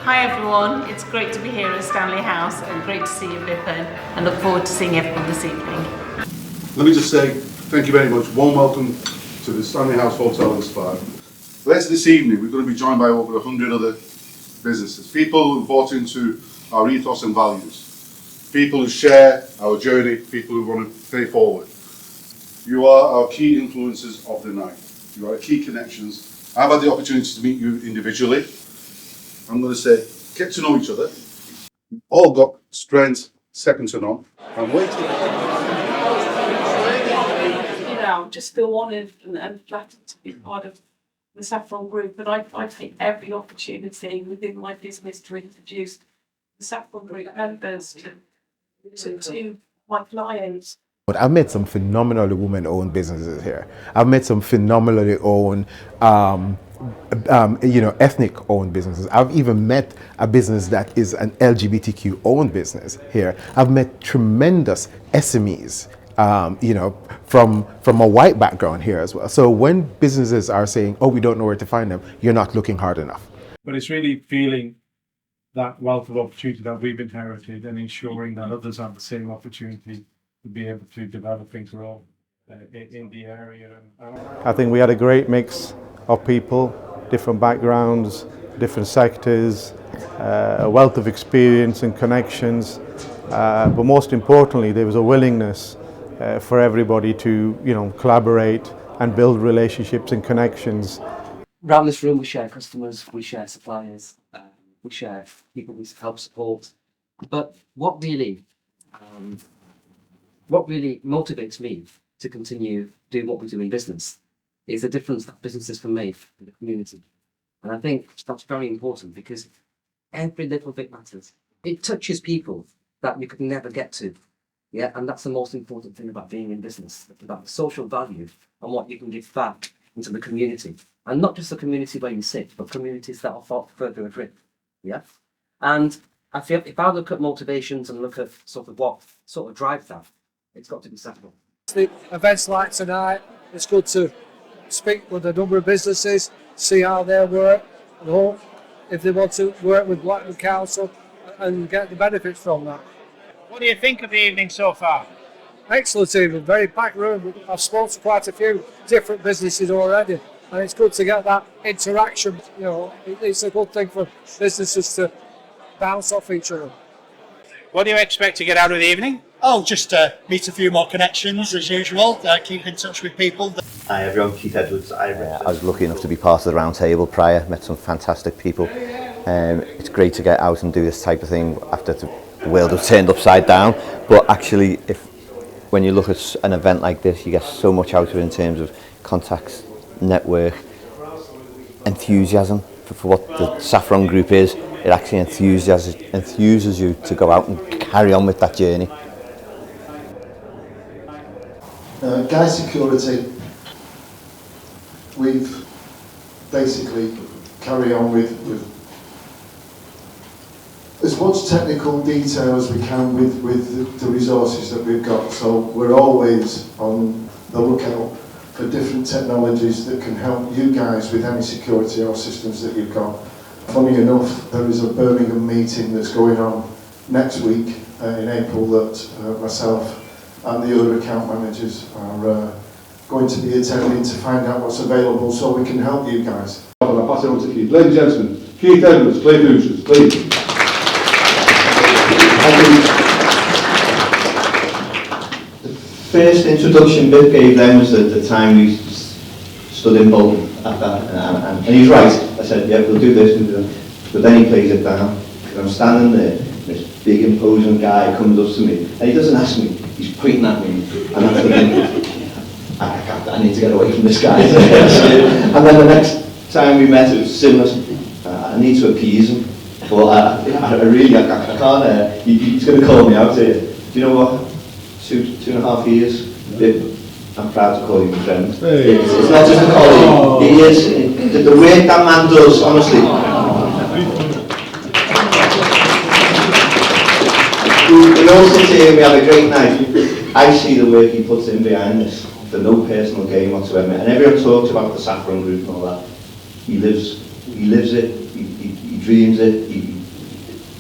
Hi everyone, it's great to be here at Stanley House and great to see you, Bippin, and look forward to seeing everyone this evening. Let me just say thank you very much. Warm welcome to the Stanley House Hotel and Spa. Later this evening we're going to be joined by over 100 other businesses, people who bought into our ethos and values, people who share our journey, people who want to pay forward. You are our key influences of the night. You are key connections. I've had the opportunity to meet you individually. I'm going to say, get to know each other. You've all got strengths second to none. I'm waiting. You know, just feel honoured and flattered to be part of the Saffron Group, and I take every opportunity within my business to introduce the Saffron Group members to my clients. But I've met some phenomenally women-owned businesses here. I've met some phenomenally owned, ethnic-owned businesses. I've even met a business that is an LGBTQ-owned business here. I've met tremendous SMEs, from a white background here as well. So when businesses are saying, "Oh, we don't know where to find them," you're not looking hard enough. But it's really feeling that wealth of opportunity that we've inherited and ensuring that others have the same opportunity to be able to develop and grow in the area. I think we had a great mix of people, different backgrounds, different sectors, a wealth of experience and connections, but most importantly there was a willingness for everybody to collaborate and build relationships and connections. Around this room we share customers, we share suppliers, we share people we help support, but what really motivates me to continue doing what we do in business is the difference that businesses can make in the community. And I think that's very important because every little bit matters. It touches people that you could never get to. Yeah, and that's the most important thing about being in business, about the social value and what you can give back into the community. And not just the community where you sit, but communities that are far further adrift. Yeah. And I feel if I look at motivations and look at sort of what sort of drives that, it's got to be Saffron. The events like tonight, it's good to speak with a number of businesses, see how they work, and hope if they want to work with Blackburn Council and get the benefits from that. What do you think of the evening so far? Excellent evening, very packed room. I've spoken to quite a few different businesses already, and it's good to get that interaction. It's a good thing for businesses to bounce off each other. What do you expect to get out of the evening? Oh, just meet a few more connections as usual, keep in touch with people. Hi everyone, Keith Edwards. I was lucky enough to be part of the round table prior, met some fantastic people. It's great to get out and do this type of thing after the world has turned upside down, but actually when you look at an event like this, you get so much out of it in terms of contacts, network, enthusiasm for what the Saffron Group is. It actually enthuses you to go out and carry on with that journey. Guy Security, we've basically carried on with as much technical detail as we can with the resources that we've got. So we're always on the lookout for different technologies that can help you guys with any security or systems that you've got. Funny enough, there is a Birmingham meeting that's going on next week in April that myself and the other account managers are going to be attending to find out what's available so we can help you guys. I'll pass it on to Keith. Ladies and gentlemen, Keith Edwards, play Lucius, please. The first introduction Biff gave them was at the time we stood in Bolton at that, and he's right. I said, yeah, we'll do this, we'll do that. But then he plays it down, because I'm standing there, this big imposing guy comes up to me, and he doesn't ask me, he's pointing at me, and I'm thinking, I need to get away from this guy. And then the next time we met, it was similar. I need to appease him, but I really, I can't, he's going to call me out here. Do you know what? Two and a half years, I'm proud to call you my friend. Hey. It's not just a colleague, he is, the work that man does, honestly. We all sit here and we have a great night. I see the work he puts in behind this, for no personal gain whatsoever. And everyone talks about the Saffron Group and all that. He lives he lives it, he dreams it,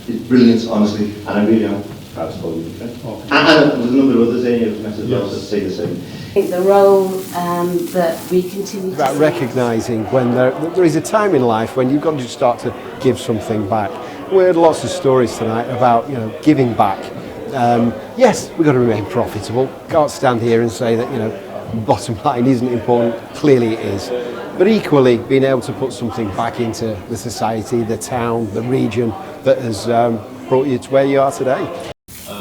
it's brilliant, honestly, and I really am proud to call you. And there's a number of others in here as well that say the same. I think the role that we continue to about recognising when there is a time in life when you've got to start to give something back. We heard lots of stories tonight about giving back. Yes, we've got to remain profitable. Can't stand here and say that bottom line isn't important. Clearly it is. But equally, being able to put something back into the society, the town, the region that has brought you to where you are today.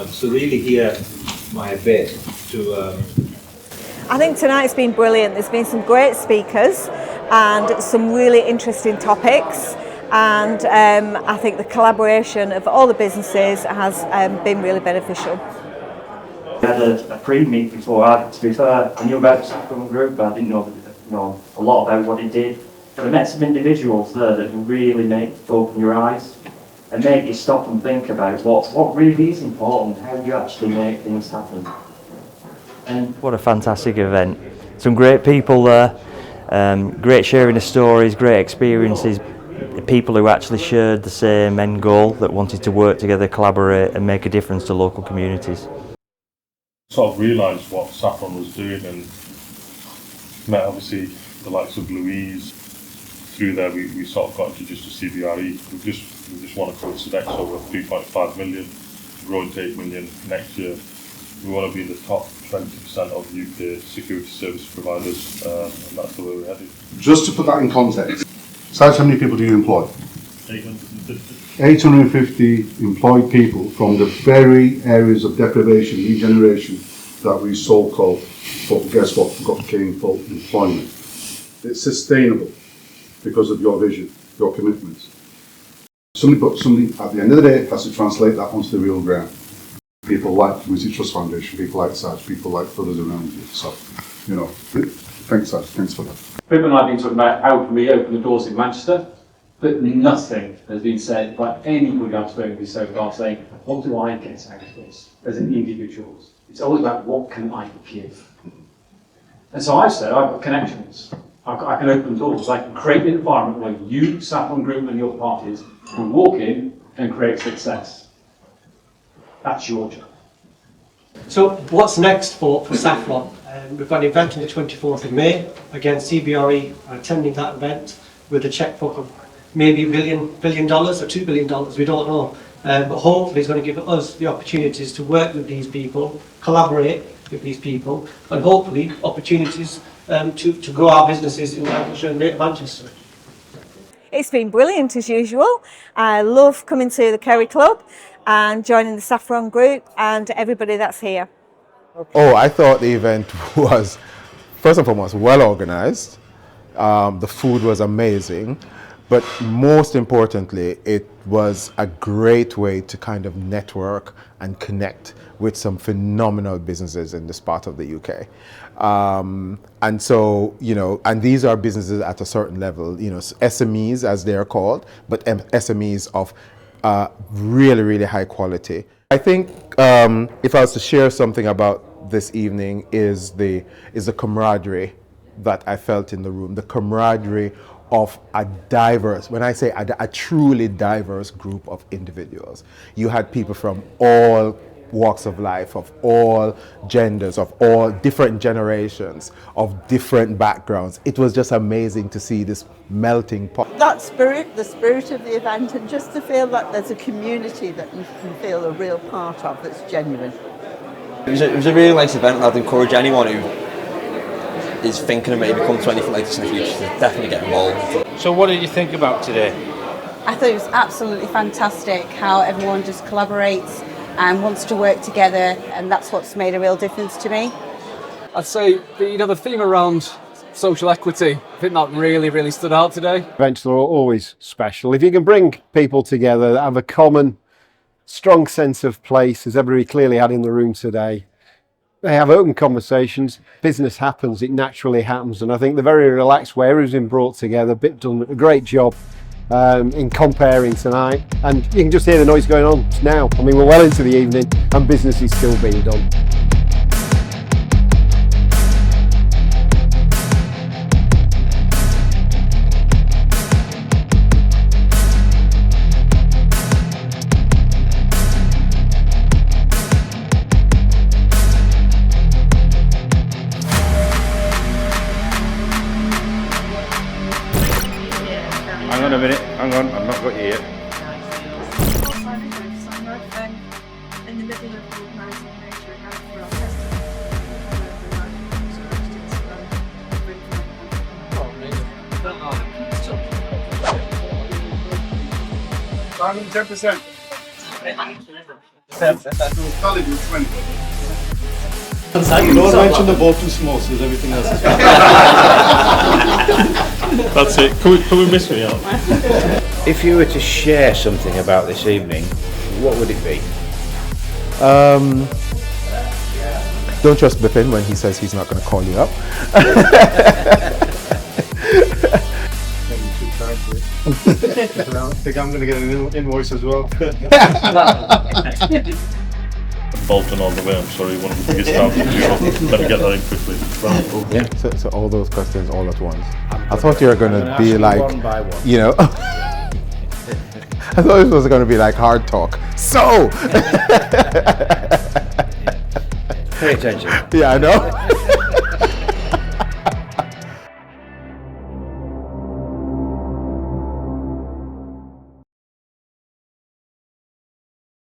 So really here, my bit to. I think tonight's been brilliant. There's been some great speakers and some really interesting topics. And I think the collaboration of all the businesses has been really beneficial. We had a pre-meet before. To be fair, I knew about the Saffron Group, but I didn't know a lot about what it did. But I met some individuals there that can really make you open your eyes and make you stop and think about what really is important, how you actually make things happen. And what a fantastic event. Some great people there, great sharing of stories, great experiences, people who actually shared the same end goal, that wanted to work together, collaborate and make a difference to local communities. Sort of realised what Saffron was doing and met obviously the likes of Louise. Through there we sort of got introduced to CBRE. We just won a quote next over 3.5 million, growing to 8 million next year. We want to be in the top 20% of UK security service providers, and that's the way we're headed. Just to put that in context, Sarge, how many people do you employ? 850. 850 employed people from the very areas of deprivation, regeneration that we so-called, but guess what, got gainful employment. It's sustainable because of your vision, your commitments. Somebody at the end of the day has to translate that onto the real ground. People like Music Trust Foundation, people like Sarge, people like others around you. So, thanks Sarge, thanks for that. Pip and I have been talking about how can we open the doors in Manchester, but nothing has been said by anybody I've spoken to so far saying, what do I get out of this as an individual? It's all about what can I give. And so I've said, I've got connections. I can open doors. I can create an environment where you, Saffron Group and your parties, can walk in and create success. That's your job. So what's next for Saffron? We've got an event on the 24th of May. Again, CBRE are attending that event with a checkbook of maybe $1 billion or $2 billion, we don't know. But hopefully it's going to give us the opportunities to work with these people, collaborate with these people, and hopefully opportunities to grow our businesses in Lancashire and Greater Manchester. It's been brilliant as usual. I love coming to the Kerry Club and joining the Saffron Group and everybody that's here. Oh, I thought the event was, first and foremost, well organized. The food was amazing, but most importantly, it was a great way to kind of network and connect with some phenomenal businesses in this part of the UK. And so, and these are businesses at a certain level, SMEs as they are called, but SMEs of really, really high quality. I think if I was to share something about this evening is the camaraderie that I felt in the room, the camaraderie of a diverse, when I say a truly diverse group of individuals. You had people from all walks of life, of all genders, of all different generations, of different backgrounds. It was just amazing to see this melting pot. That spirit, the spirit of the event, and just to feel that there's a community that you can feel a real part of that's genuine. It was a really nice event, and I'd encourage anyone who is thinking of maybe coming to anything like this in the future to definitely get involved. So what did you think about today? I thought it was absolutely fantastic how everyone just collaborates and wants to work together, and that's what's made a real difference to me. I'd say the theme around social equity, I think that really stood out today. Events are always special. If you can bring people together that have a common, strong sense of place, as everybody clearly had in the room today, they have open conversations, business happens, it naturally happens, and I think the very relaxed way everyone's been brought together, Bip done a great job in comparing tonight, and you can just hear the noise going on now. I mean, we're well into the evening and business is still being done. Hang on a minute, hang on, I've not got you yet. In the middle of organising a major event for our $10%. Don't mention the Bolton samosas, everything else is fine. That's it. Can we miss me out? If you were to share something about this evening, what would it be? Don't trust Bippin when he says he's not going to call you up. I think I'm going to get an invoice as well. Bolton all the way, I'm sorry, one of the biggest towns in Europe. Let me get that in quickly. Yeah. So all those questions all at once. I thought you were going to be like, one by one. you know, I thought it was going to be like hard talk. So! Pay attention. Yeah, I know.